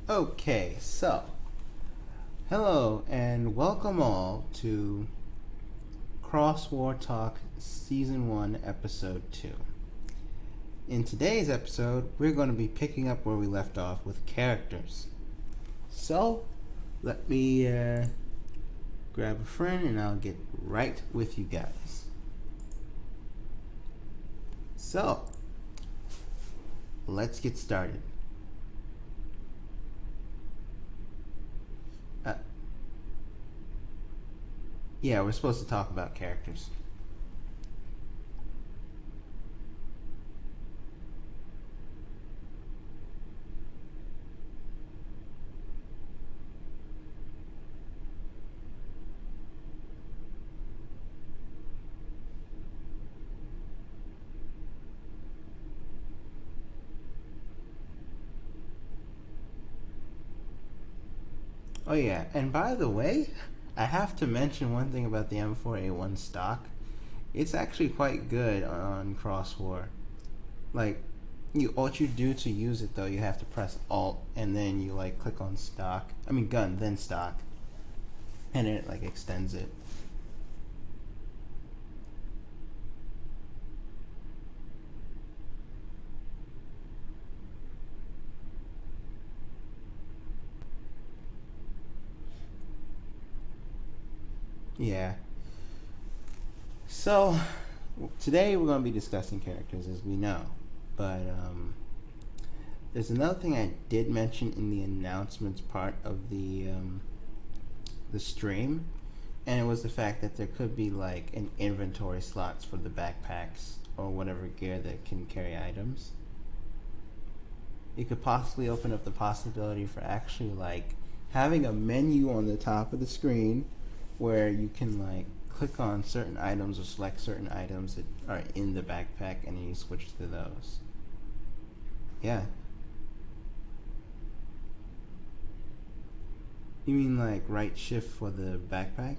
Okay, so hello and welcome all to CrossWar Talk Season 1, Episode 2. In today's episode, we're going to be picking up where we left off with characters. So, let me grab a friend and I'll get right with you guys. So, let's get started. Yeah, we're supposed to talk about characters. Oh yeah, and by the way, I have to mention one thing about the M4A1 stock. It's actually quite good on CrossWar. Like, what you do to use it though, you have to press Alt and then you like click on stock. I mean gun, then stock, and it like extends it. Yeah. So today we're going to be discussing characters, as we know, but there's another thing I did mention in the announcements part of the stream, and it was the fact that there could be like an inventory slots for the backpacks or whatever gear that can carry items. It could possibly open up the possibility for actually like having a menu on the top of the screen where you can like click on certain items or select certain items that are in the backpack and then you switch to those. Yeah. You mean like right shift for the backpack?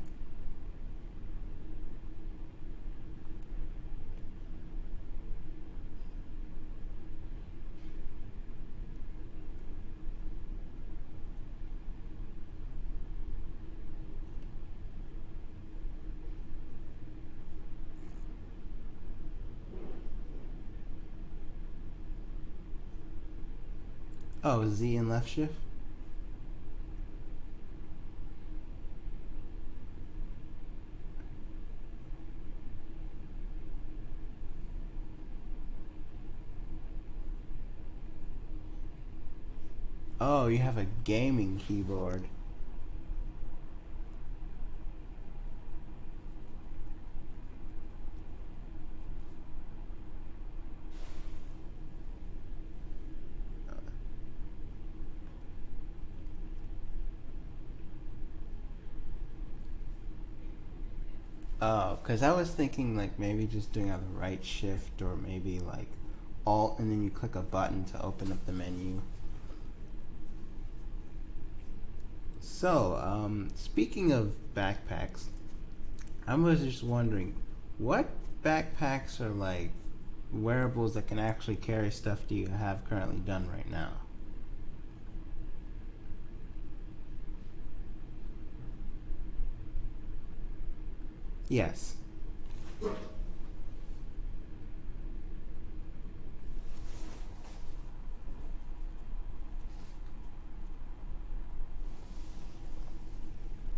Oh, Z and left shift? Oh, you have a gaming keyboard. Oh, because I was thinking like maybe just doing a right shift or maybe like Alt and then you click a button to open up the menu. So, speaking of backpacks, I was just wondering, what backpacks are like wearables that can actually carry stuff do you have currently done right now? Yes.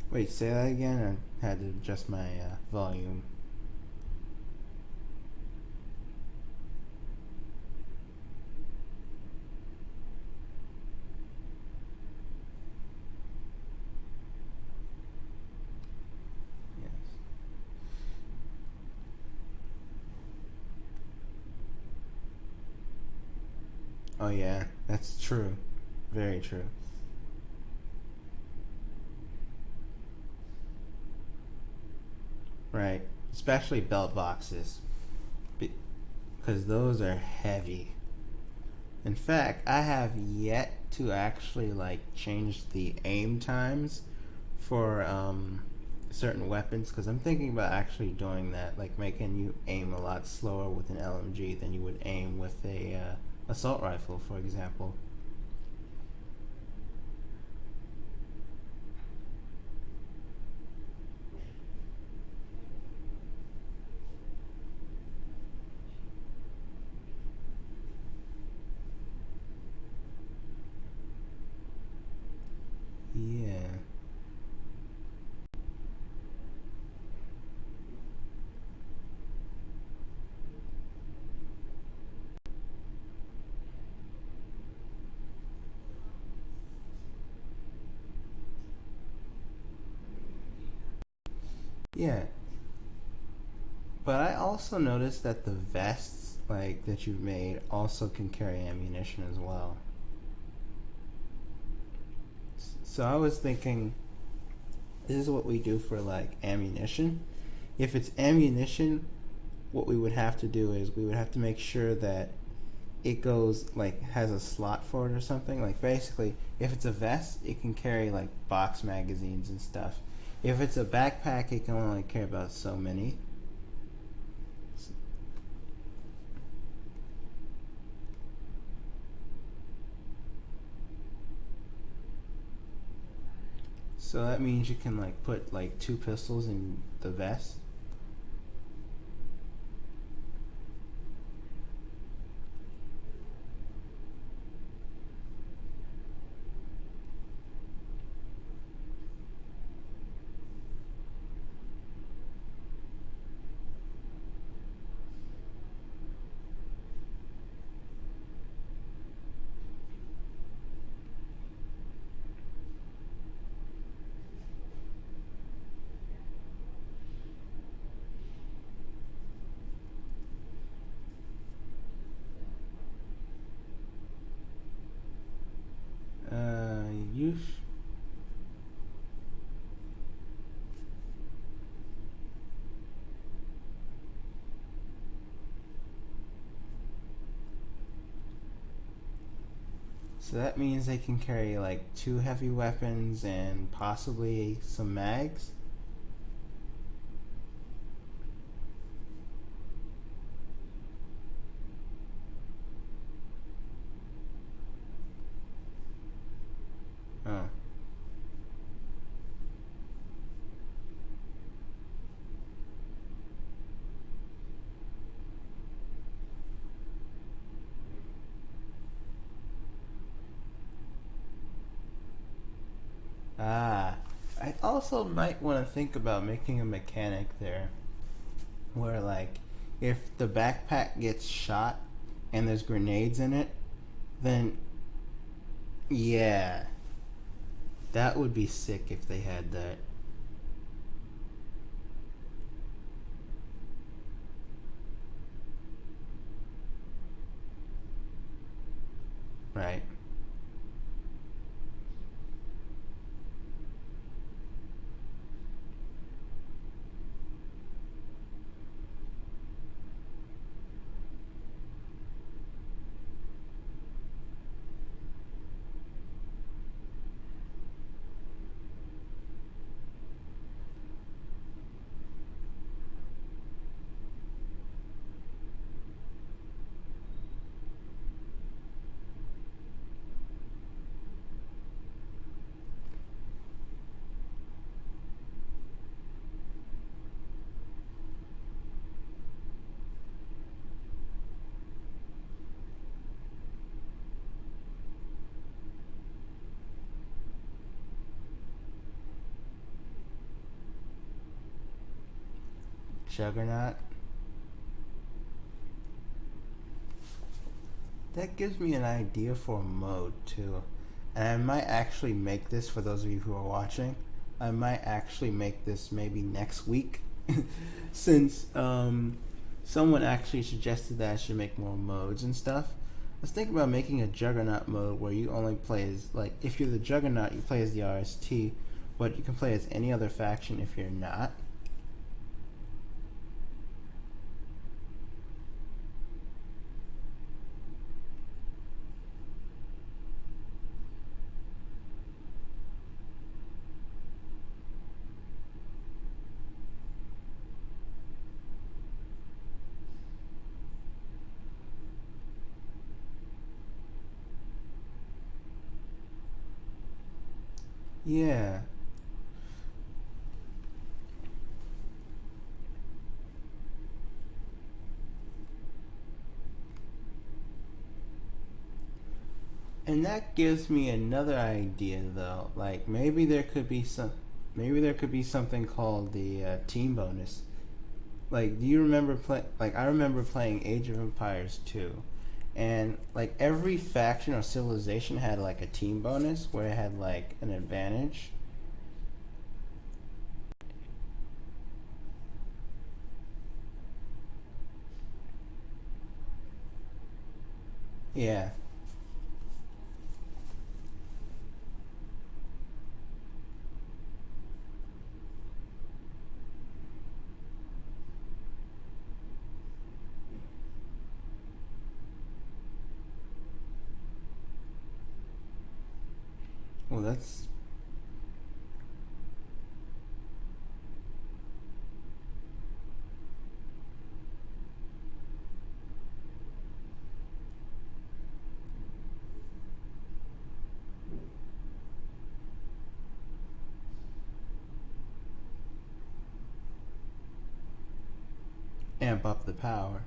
Wait, say that again? I had to adjust my volume. Yes. Oh yeah, that's true. Very true. Right. Especially belt boxes. Because those are heavy. In fact, I have yet to actually like change the aim times for certain weapons because I'm thinking about actually doing that, like making you aim a lot slower with an LMG than you would aim with a assault rifle, for example. Yeah, but I also noticed that the vests like that you've made also can carry ammunition as well. So I was thinking, this is what we do for like ammunition. If it's ammunition, what we would have to do is we would have to make sure that it goes like has a slot for it or something. Like basically, if it's a vest, it can carry like box magazines and stuff. If it's a backpack, it can only carry about so many. So that means you can like put like two pistols in the vest. You. So that means they can carry like two heavy weapons and possibly some mags. Oh. Ah. I also might want to think about making a mechanic there where like if the backpack gets shot and there's grenades in it, then yeah, that would be sick if they had that. Right. Juggernaut. That gives me an idea for a mode too. And I might actually make this for those of you who are watching. I might actually make this maybe next week since someone actually suggested that I should make more modes and stuff. I was thinking about making a Juggernaut mode where you only play as, like, if you're the Juggernaut, you play as the RST, but you can play as any other faction if you're not. Yeah. And that gives me another idea though. Like maybe there could be something called the team bonus. Like, do you remember play? Like, I remember playing Age of Empires 2, and like every faction or civilization had like a team bonus where it had like an advantage. Yeah. Well, that's amp up the power.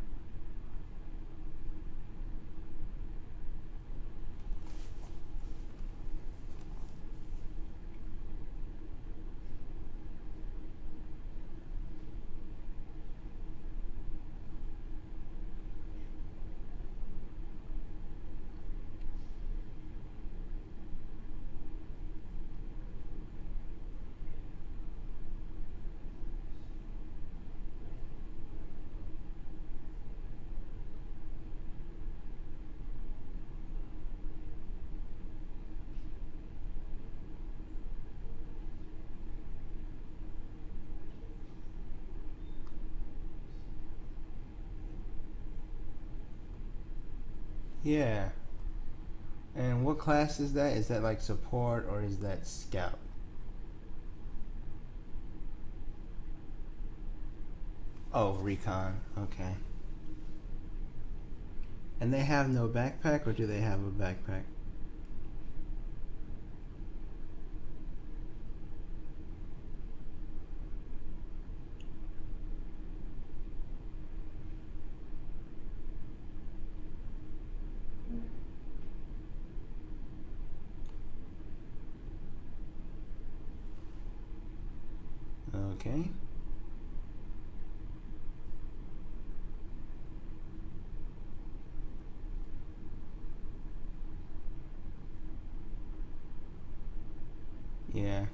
Yeah. And what class is that? Is that like support or is that scout? Oh, recon. Okay. And they have no backpack, or do they have a backpack? Okay. Yeah.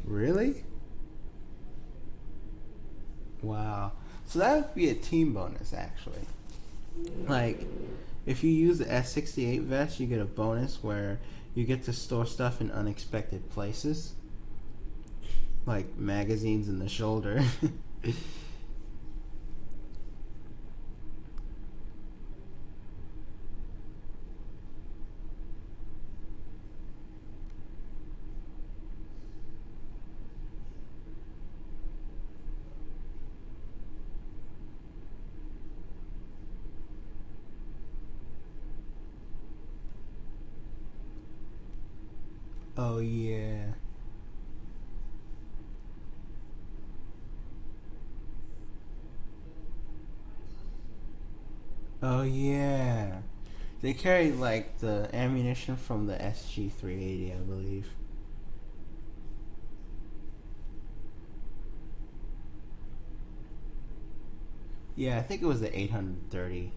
Really? Wow. So that would be a team bonus, actually. Like, if you use the S68 vest, you get a bonus where you get to store stuff in unexpected places, like magazines in the shoulder. Oh, yeah. Oh, yeah. They carry, like, the ammunition from the SG-380, I believe. Yeah, I think it was the 830.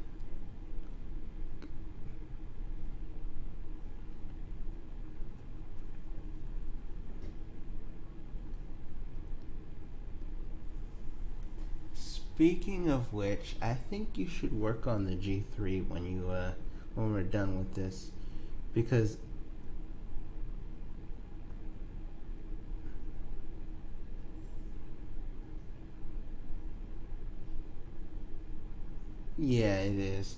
Speaking of which, I think you should work on the G3 when we're done with this, because yeah, it is.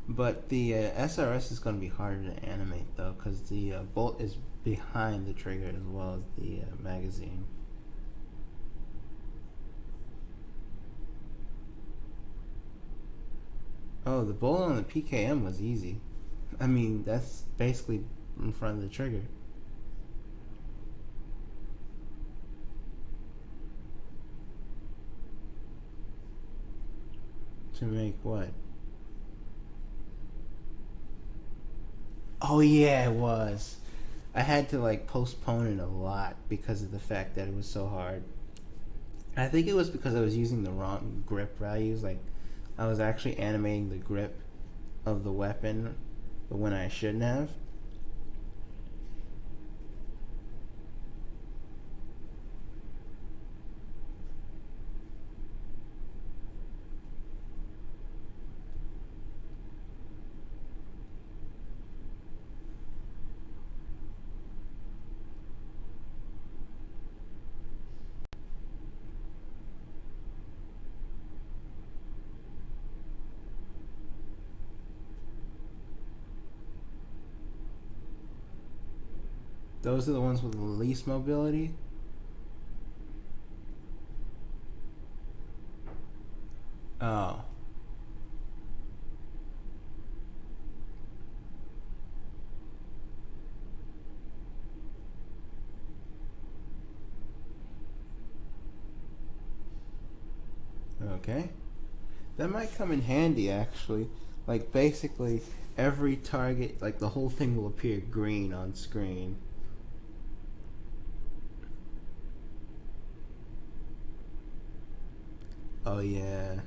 But the SRS is going to be harder to animate though, because the bolt is behind the trigger as well as the magazine. Oh, the bolt on the PKM was easy. I mean, that's basically in front of the trigger. To make what? Oh yeah, it was. I had to like postpone it a lot because of the fact that it was so hard. I think it was because I was using the wrong grip values. Like, I was actually animating the grip of the weapon when I shouldn't have. Those are the ones with the least mobility. Oh, okay. That might come in handy actually. Like, basically, every target, like the whole thing will appear green on screen. Oh yeah.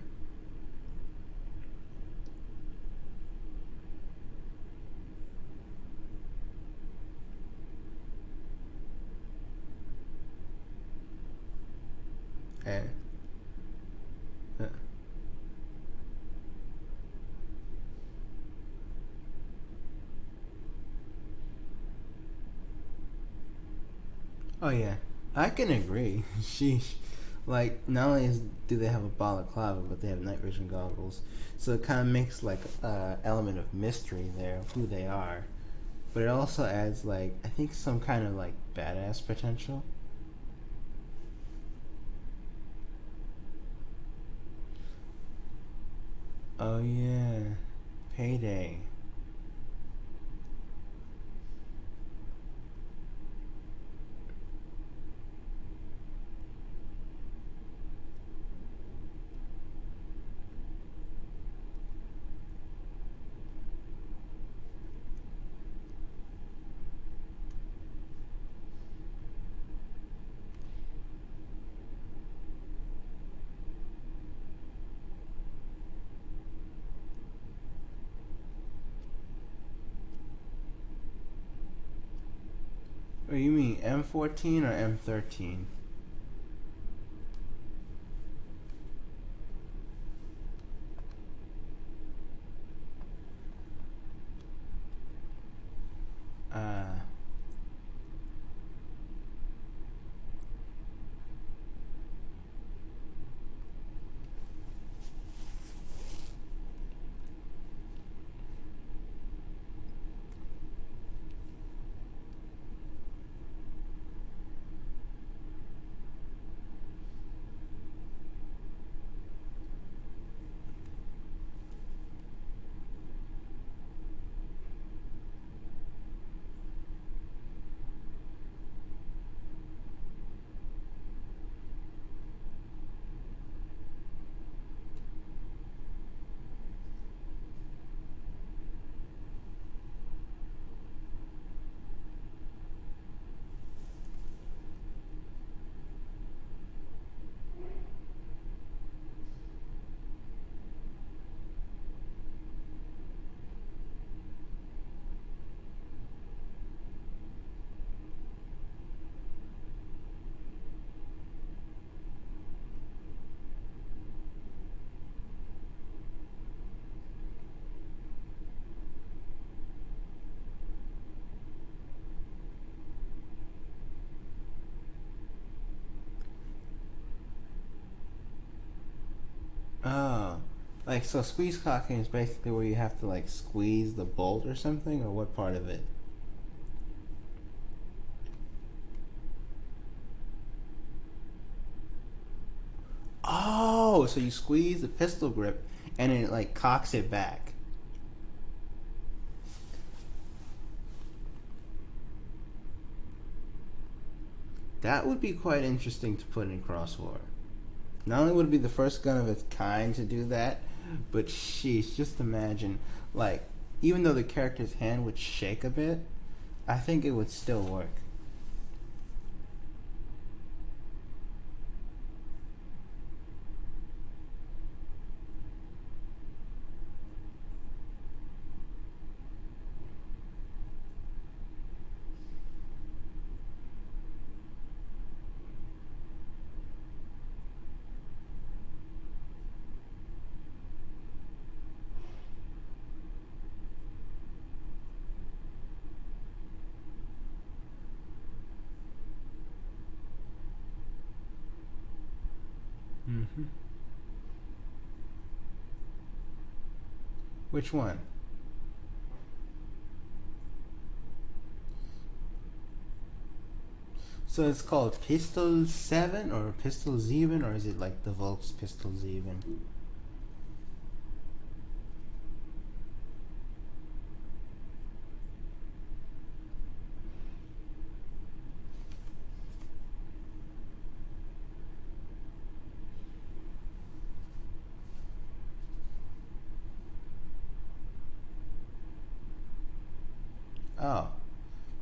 And uh, oh yeah, I can agree. Sheesh. Like, not only do they have a balaclava, but they have night vision goggles, so it kind of makes like element of mystery there of who they are. But it also adds like, I think, some kind of like badass potential. Oh yeah, Payday. Oh, you mean M14 or M13? Uh, oh, like, so squeeze cocking is basically where you have to like squeeze the bolt or something, or what part of it? Oh, so you squeeze the pistol grip and it like cocks it back. That would be quite interesting to put in CrossWar. Not only would it be the first gun of its kind to do that, but sheesh, just imagine, like, even though the character's hand would shake a bit, I think it would still work. Mm-hmm. Which one? So it's called Pistol 7 or Pistol 7, or is it like the Volks Pistol 7? Oh,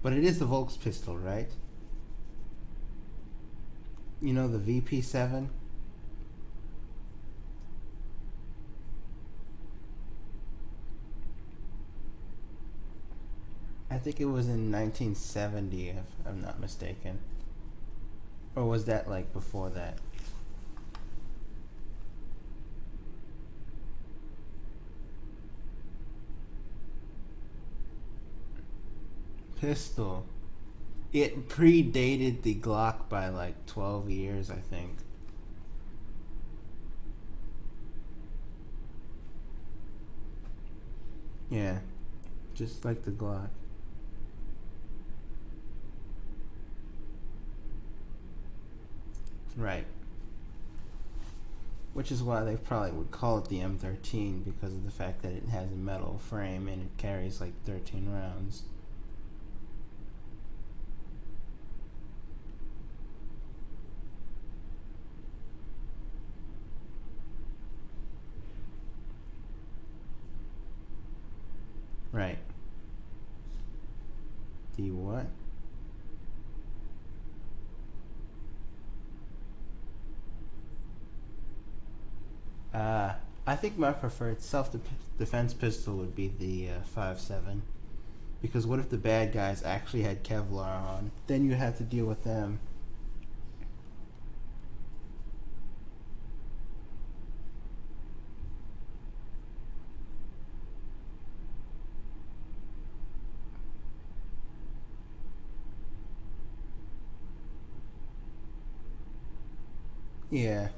but it is the Volks pistol, right? You know, the VP7? I think it was in 1970, if I'm not mistaken. Or was that like before that? Pistol. It predated the Glock by like 12 years, I think. Yeah, just like the Glock. Right. Which is why they probably would call it the M13, because of the fact that it has a metal frame and it carries like 13 rounds. Right. The what? Uh, I think my preferred self-defense pistol would be the 5.7. Because what if the bad guys actually had Kevlar on? Then you have to deal with them. Yeah.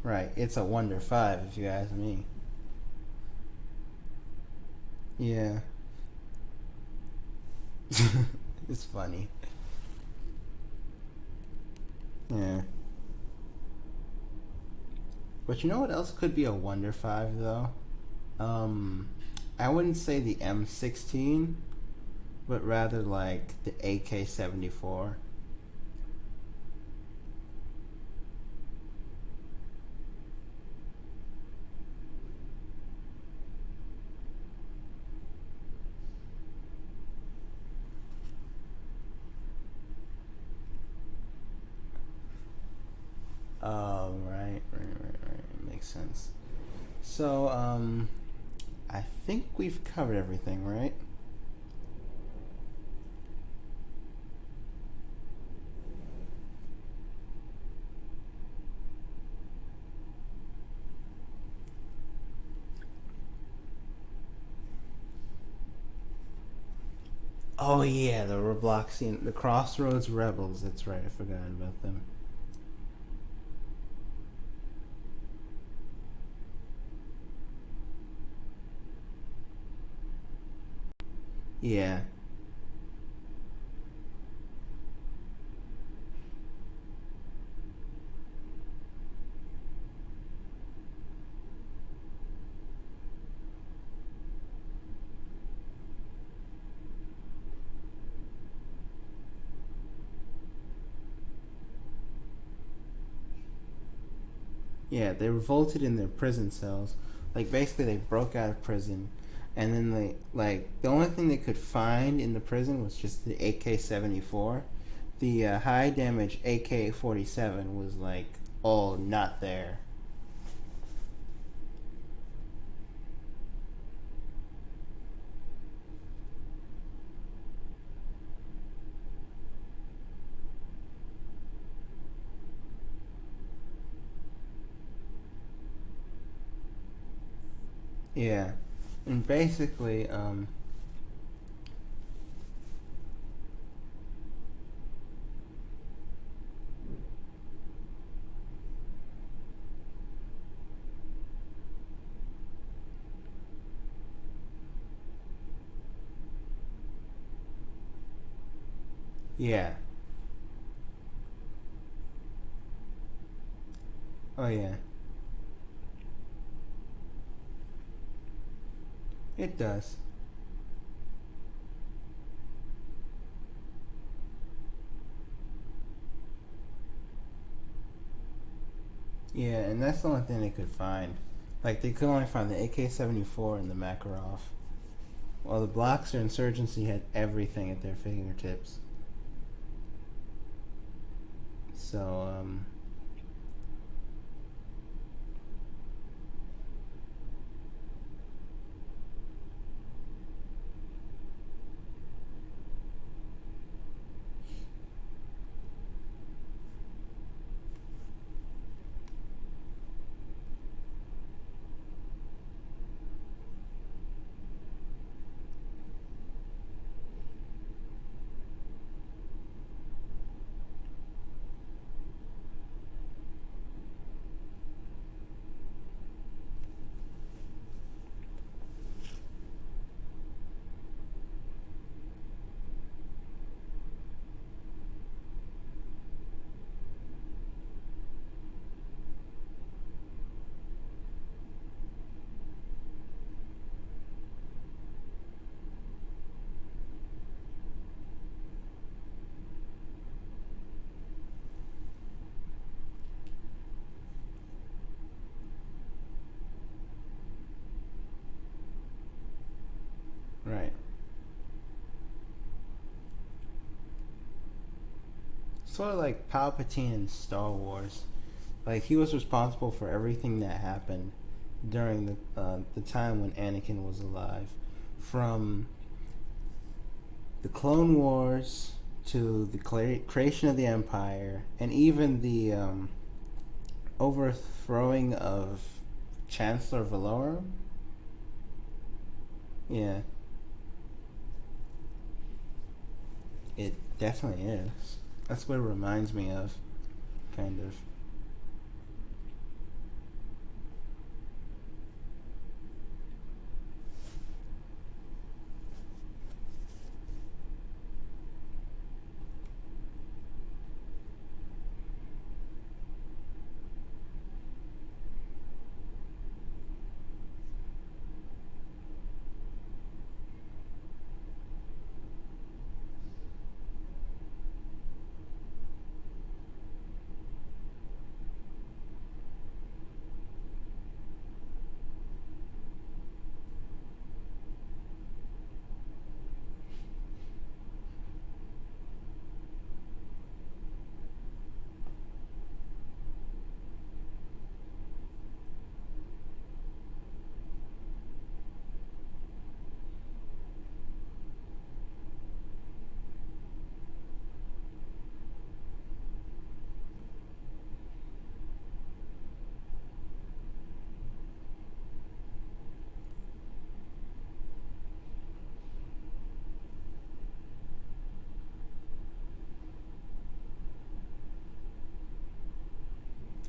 Right. It's a Wonder 5, if you ask me. Yeah. It's funny. Yeah. But you know what else could be a Wonder 5, though? Um, I wouldn't say the M16, but rather like the AK-74. Oh, right. Makes sense. So, I think we've covered everything, right? Oh yeah, the Robloxian, the Crossroads Rebels. That's right. I forgot about them. Yeah. Yeah, they revolted in their prison cells. Like basically, they broke out of prison, and then they the only thing they could find in the prison was just the AK-74. The high damage AK-47 was like all not there. Yeah, and basically, yeah, oh yeah, it does. Yeah, and that's the only thing they could find. Like they could only find the AK-74 and the Makarov. While the Blocks or Insurgency had everything at their fingertips. So, right. Sort of like Palpatine in Star Wars. Like he was responsible for everything that happened during the time when Anakin was alive, from the Clone Wars to the creation of the Empire, and even the overthrowing of Chancellor Valorum. Yeah, it definitely is. That's what it reminds me of, kind of.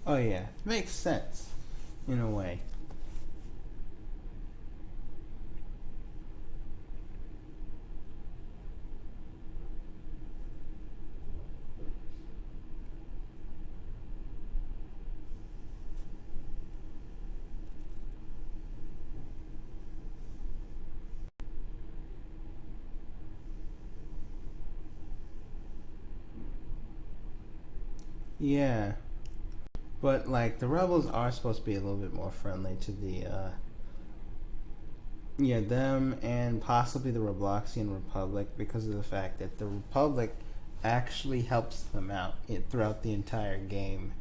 Oh yeah, makes sense in a way. Yeah, But like the rebels are supposed to be a little bit more friendly to the yeah, them and possibly the Robloxian Republic, because of the fact that the Republic actually helps them out throughout the entire game.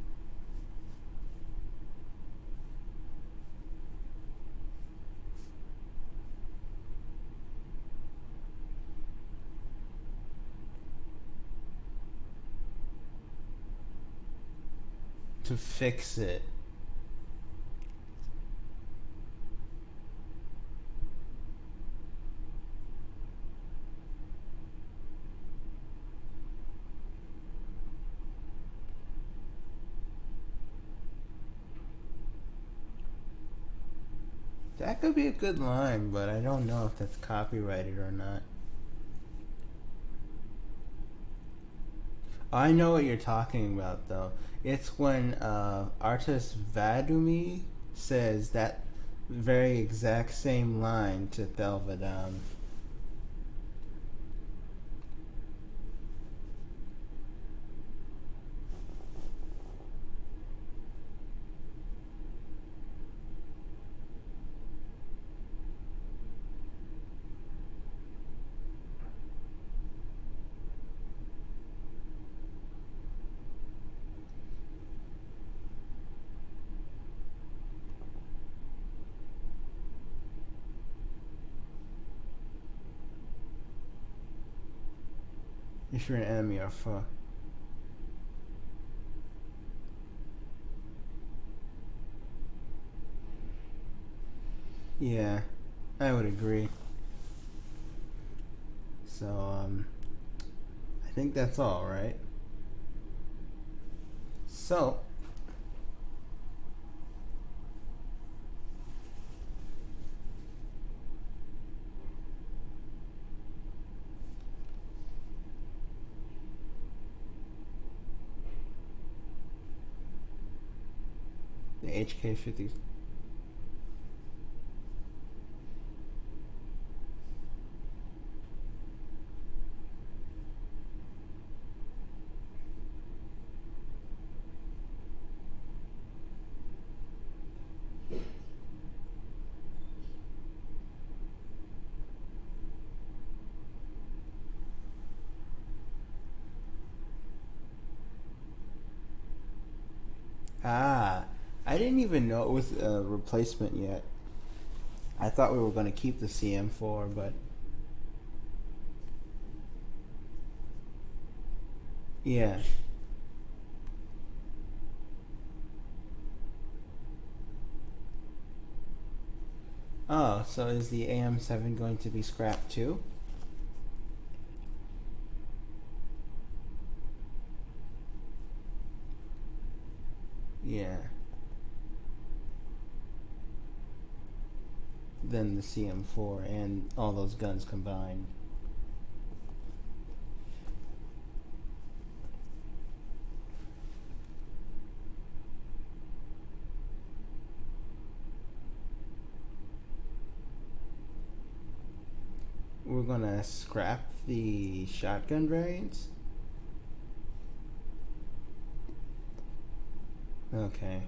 To fix it. That could be a good line, but I don't know if that's copyrighted or not. I know what you're talking about, though. It's when artist Vadumi says that very exact same line to Thelvadam. If you're an enemy or foe. Yeah, I would agree. So, I think that's all, right? So, the HK-50. Ah, I didn't even know it was a replacement yet. I thought we were going to keep the CM4, but yeah. Oh, so is the AM7 going to be scrapped too? Yeah. Then the CM4 and all those guns combined. We're gonna scrap the shotgun variants? Okay.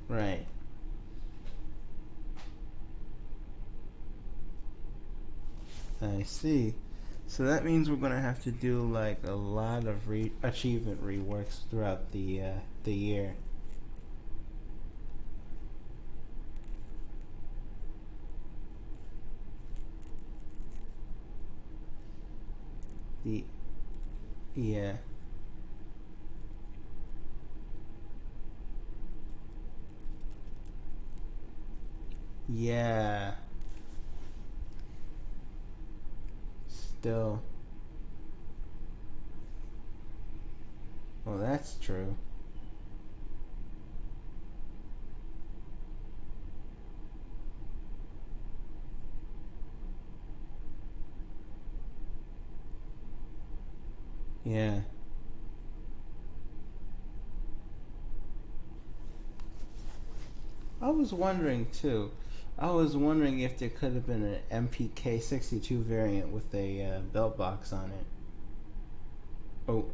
Right. I see. So that means we're gonna have to do like a lot of achievement reworks throughout the year. The yeah. Yeah. Still. Well, that's true. Yeah. was wondering too. I was wondering if there could have been an MPK 62 variant with a belt box on it. Oh,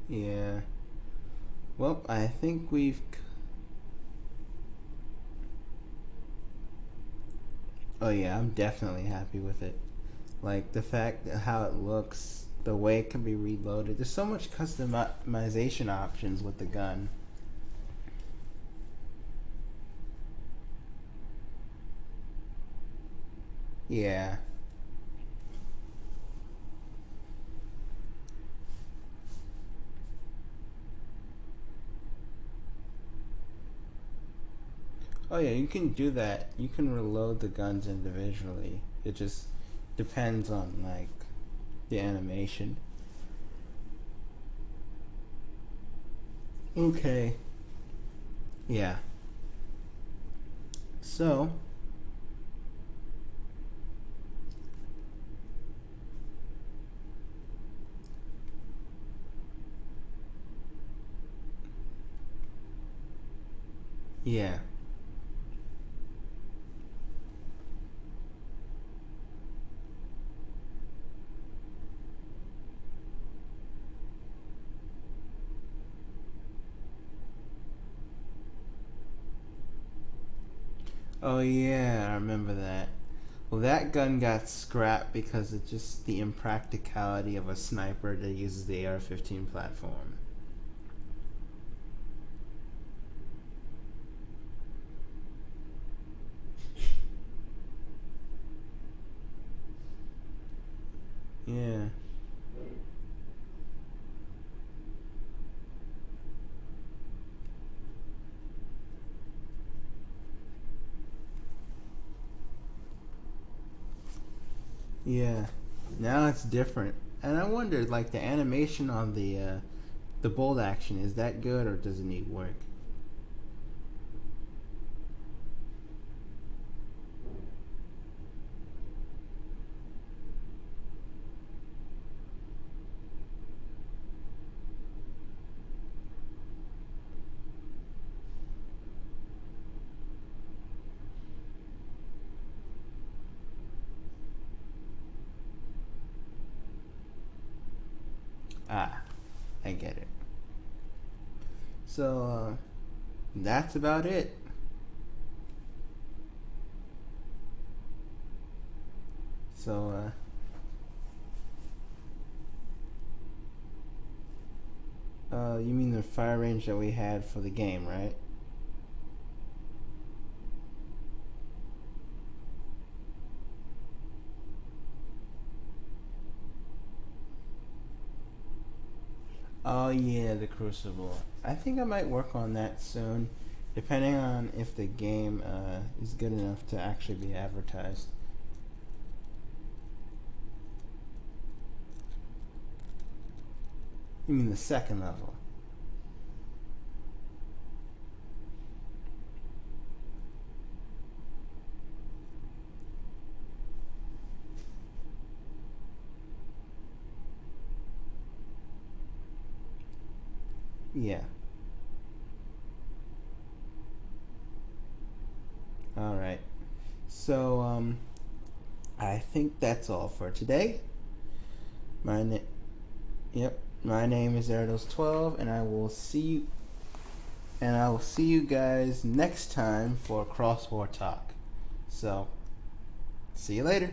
yeah. Well, I think we've. Oh yeah, I'm definitely happy with it. Like the fact that how it looks, the way it can be reloaded. There's so much customization options with the gun. Yeah. Oh yeah, you can do that. You can reload the guns individually. It just depends on like the animation. Okay. Yeah. So, yeah. Oh yeah, I remember that. Well, that gun got scrapped because it's just the impracticality of a sniper that uses the AR-15 platform. Yeah. Yeah. Now it's different. And I wondered, like, the animation on the bolt action, is that good or does it need work? Ah, I get it. So, that's about it. So, you mean the fire range that we had for the game, right? Oh yeah, the Crucible. I think I might work on that soon, depending on if the game is good enough to actually be advertised. You mean the second level? Yeah. All right. So I think that's all for today. My na- Yep. My name is Erdos12, and I will see you guys next time for CrossWar Talk. So, see you later.